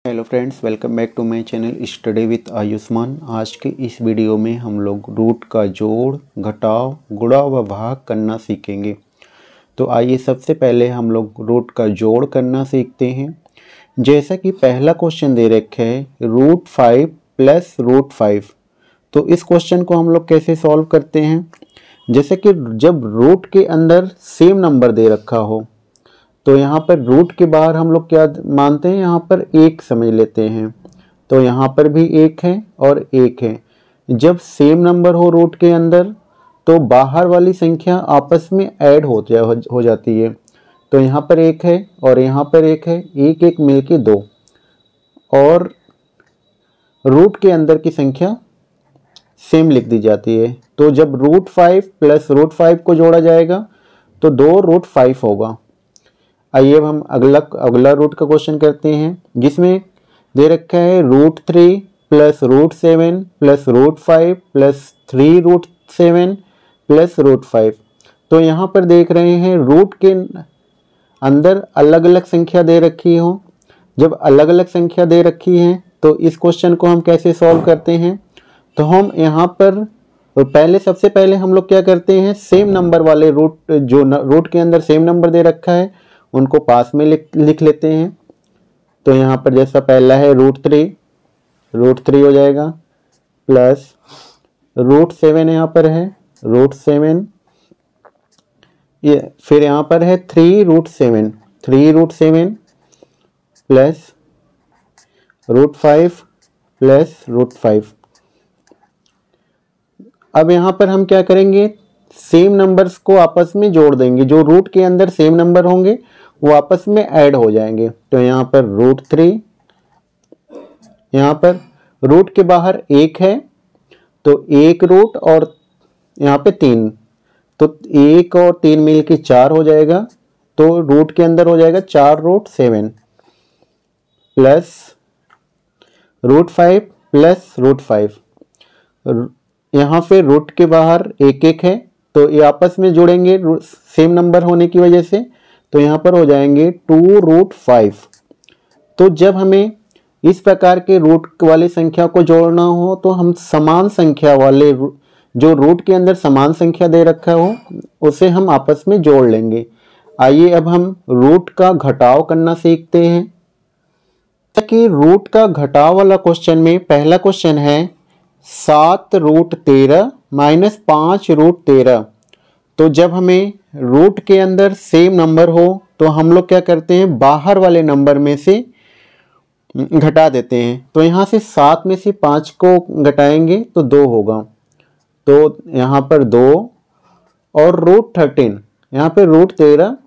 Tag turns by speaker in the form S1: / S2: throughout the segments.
S1: Hello friends, welcome back to my channel study with Ayushman. आज के इस वीडियो में हम लोग रूट का जोड़, घटाव, गुणा व भाग करना सीखेंगे। तो आइए सबसे पहले हम लोग रूट का जोड़ करना सीखते हैं। जैसा कि पहला क्वेश्चन दे रखा है √5 प्लस √5। तो इस क्वेश्चन को हम लोग कैसे सॉल्व करते हैं, जैसे कि जब रूट के अंदर सेम नंबर दे रखा हो तो यहाँ पर रूट के बाहर हम लोग क्या मानते हैं, यहाँ पर एक समझ लेते हैं। तो यहाँ पर भी एक है और एक है। जब सेम नंबर हो रूट के अंदर तो बाहर वाली संख्या आपस में ऐड हो जाती है। तो यहाँ पर एक है और यहाँ पर एक है, एक एक मिलके दो, और रूट के अंदर की संख्या सेम लिख दी जाती है। तो जब √5 प्लस √5 को जोड़ा जाएगा तो 2√5 होगा। आइए अब हम अगला रूट का क्वेश्चन करते हैं, जिसमें दे रखा है √3 प्लस √7 प्लस √5 प्लस 3√7 प्लस √5। तो यहाँ पर देख रहे हैं रूट के अंदर अलग अलग संख्या दे रखी हो। जब अलग अलग संख्या दे रखी है तो इस क्वेश्चन को हम कैसे सॉल्व करते हैं, तो हम यहाँ पर सबसे पहले हम लोग क्या करते हैं, सेम नंबर वाले रूट, जो रूट के अंदर सेम नंबर दे रखा है उनको पास में लिख लेते हैं। तो यहाँ पर जैसा पहला है √3 हो जाएगा, प्लस √7 यहाँ पर है √7, ये फिर यहाँ पर है 3√7 प्लस √5 प्लस √5। अब यहाँ पर हम क्या करेंगे, सेम नंबर्स को आपस में जोड़ देंगे। जो रूट के अंदर सेम नंबर होंगे वो आपस में ऐड हो जाएंगे। तो यहाँ पर √3, यहाँ पर रूट के बाहर एक है तो एक रूट और यहाँ पे 3, तो 1 और 3 मिल के 4 हो जाएगा। तो रूट के अंदर हो जाएगा 4√7 प्लस √5 प्लस √5। यहाँ पे रूट के बाहर एक एक है तो ये आपस में जुड़ेंगे सेम नंबर होने की वजह से। तो यहाँ पर हो जाएंगे 2√5। तो जब हमें इस प्रकार के रूट वाली संख्या को जोड़ना हो तो हम समान संख्या वाले, जो रूट के अंदर समान संख्या दे रखा हो उसे हम आपस में जोड़ लेंगे। आइए अब हम रूट का घटाव करना सीखते हैं। कि रूट का घटाव वाला क्वेश्चन में पहला क्वेश्चन है 7√13 माइनस 5√13। तो जब हमें रूट के अंदर सेम नंबर हो तो हम लोग क्या करते हैं, बाहर वाले नंबर में से घटा देते हैं। तो यहाँ से 7 में से 5 को घटाएंगे तो 2 होगा। तो यहाँ पर 2 और √13, यहाँ पे √13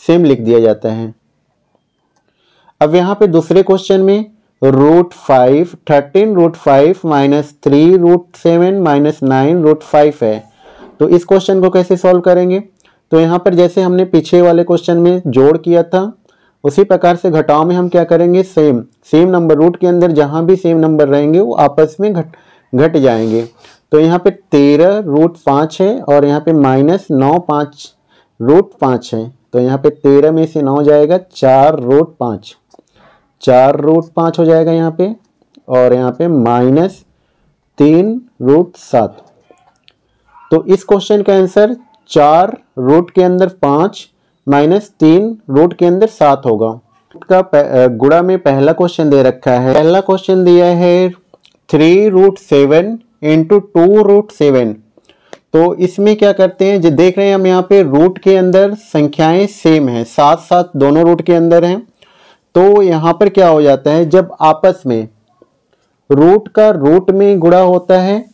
S1: सेम लिख दिया जाता है। अब यहाँ पे दूसरे क्वेश्चन में √5 13√5 माइनस 3√7 माइनस 9√5 है। तो इस क्वेश्चन को कैसे सॉल्व करेंगे, तो यहाँ पर जैसे हमने पीछे वाले क्वेश्चन में जोड़ किया था उसी प्रकार से घटाव में हम क्या करेंगे, सेम नंबर, रूट के अंदर जहाँ भी सेम नंबर रहेंगे वो आपस में घट जाएंगे। तो यहाँ पे 13√5 है और यहाँ पे माइनस 9√5 है। तो यहाँ पे 13 में से 9 जाएगा 4√5 हो जाएगा यहाँ पे, और यहाँ पे माइनस 3√7। तो इस क्वेश्चन का आंसर 4 रूट के अंदर 5 माइनस 3 रूट के अंदर 7 होगा। का गुणा में पहला क्वेश्चन दे रखा है, पहला क्वेश्चन दिया है 3√7 इंटू 2√7। तो इसमें क्या करते हैं, जो देख रहे हैं हम यहाँ पे रूट के अंदर संख्याएं सेम है, साथ साथ दोनों रूट के अंदर हैं। तो यहाँ पर क्या हो जाता है, जब आपस में रूट का रूट में गुणा होता है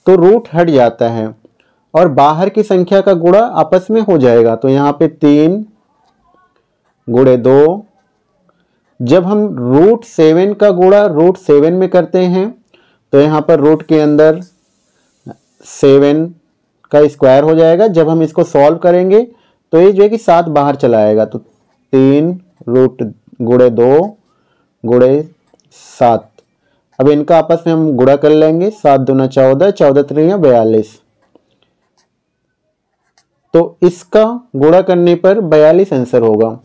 S1: तो रूट हट जाता है और बाहर की संख्या का गुणा आपस में हो जाएगा। तो यहाँ पे 3 गुणे 2, जब हम √7 का गुणा √7 में करते हैं तो यहाँ पर रूट के अंदर 7 का स्क्वायर हो जाएगा। जब हम इसको सॉल्व करेंगे तो ये जो है कि 7 बाहर चला आएगा। तो 3 रूट गुणे 2 गुणे 7। अब इनका आपस में हम गुणा कर लेंगे, 7 दूना 14, 14 त्रिया 42। तो इसका गुणा करने पर 42 आंसर होगा।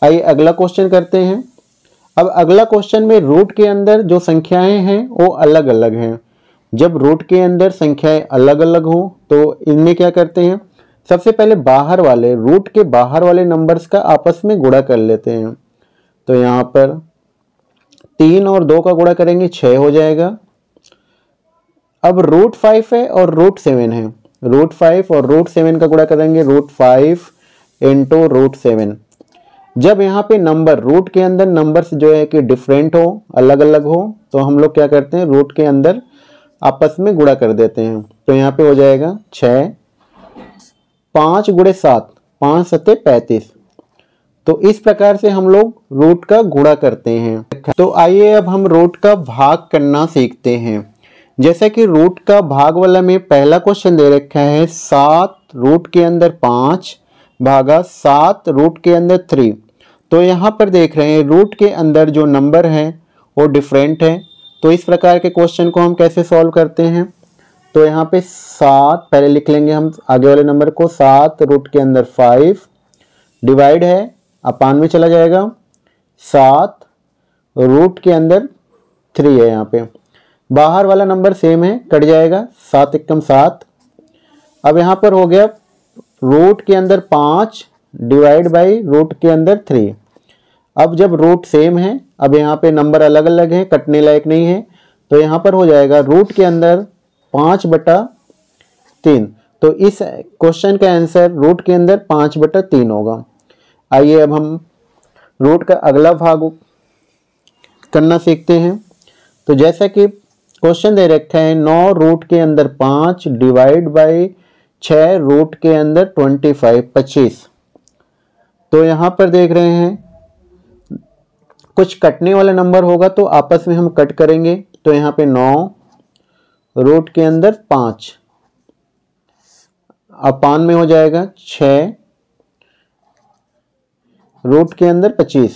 S1: आइए अगला क्वेश्चन करते हैं। अब अगला क्वेश्चन में रूट के अंदर जो संख्याएं हैं वो अलग अलग हैं। जब रूट के अंदर संख्याएं अलग अलग हो तो इनमें क्या करते हैं, सबसे पहले बाहर वाले रूट के बाहर वाले नंबर्स का आपस में गुणा कर लेते हैं। तो यहाँ पर 3 और 2 का गुणा करेंगे 6 हो जाएगा। अब रूट 5 है और रूट 7 है, रूट 5 और रूट 7 का गुणा करेंगे रूट 5 इंटू रूट 7। जब यहाँ पे नंबर रूट के अंदर नंबर्स जो है कि डिफरेंट हो, अलग अलग हो, तो हम लोग क्या करते हैं, रूट के अंदर आपस में गुणा कर देते हैं। तो यहाँ पे हो जाएगा 6, 5 गुणे 7, 5 सत्ते 35। तो इस प्रकार से हम लोग रूट का गुणा करते हैं। तो आइए अब हम रूट का भाग करना सीखते हैं। जैसे कि रूट का भाग वाला में पहला क्वेश्चन दे रखा है 7 रूट के अंदर 5 भागा 7 रूट के अंदर 3। तो यहाँ पर देख रहे हैं रूट के अंदर जो नंबर है वो डिफरेंट है। तो इस प्रकार के क्वेश्चन को हम कैसे सॉल्व करते हैं, तो यहाँ पे 7 पहले लिख लेंगे हम आगे वाले नंबर को, 7 रूट के अंदर 5 डिवाइड है अपान में चला जाएगा 7 रूट के अंदर 3 है। यहाँ पे बाहर वाला नंबर सेम है, कट जाएगा 7 एकम 7। अब यहाँ पर हो गया रूट के अंदर 5 डिवाइड बाई रूट के अंदर 3। अब जब रूट सेम है, अब यहाँ पे नंबर अलग अलग है, कटने लायक नहीं है, तो यहाँ पर हो जाएगा रूट के अंदर 5/3। तो इस क्वेश्चन का आंसर रूट के अंदर 5/3 होगा। आइए अब हम रूट का अगला भाग करना सीखते हैं। तो जैसा कि क्वेश्चन दे रखा है 9 रूट के अंदर 5 डिवाइड बाई 6 रूट के अंदर 25। तो यहाँ पर देख रहे हैं कुछ कटने वाला नंबर होगा तो आपस में हम कट करेंगे। तो यहाँ पे 9 रूट के अंदर 5 अपान में हो जाएगा 6 रूट के अंदर 25।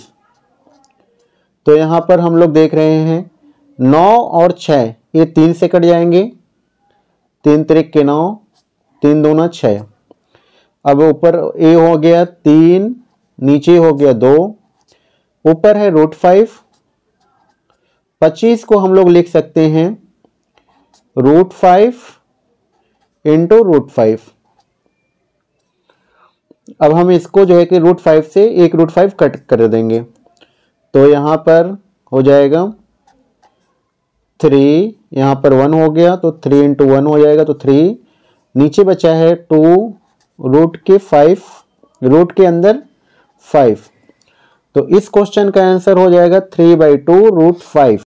S1: तो यहाँ पर हम लोग देख रहे हैं 9 और 6 ये 3 से कट जाएंगे, 3 त्रिक के 9, 3 दूना 6। अब ऊपर ए हो गया 3, नीचे हो गया 2, ऊपर है रूट 5। 25 को हम लोग लिख सकते हैं रूट 5 इंटू रूट 5। अब हम इसको जो है कि रूट 5 से एक रूट 5 कट कर देंगे। तो यहाँ पर हो जाएगा 3, यहाँ पर 1 हो गया तो 3 इंटू 1 हो जाएगा तो 3। नीचे बचा है 2 रूट के 5 रूट के अंदर 5। तो इस क्वेश्चन का आंसर हो जाएगा 3/2 रूट 5।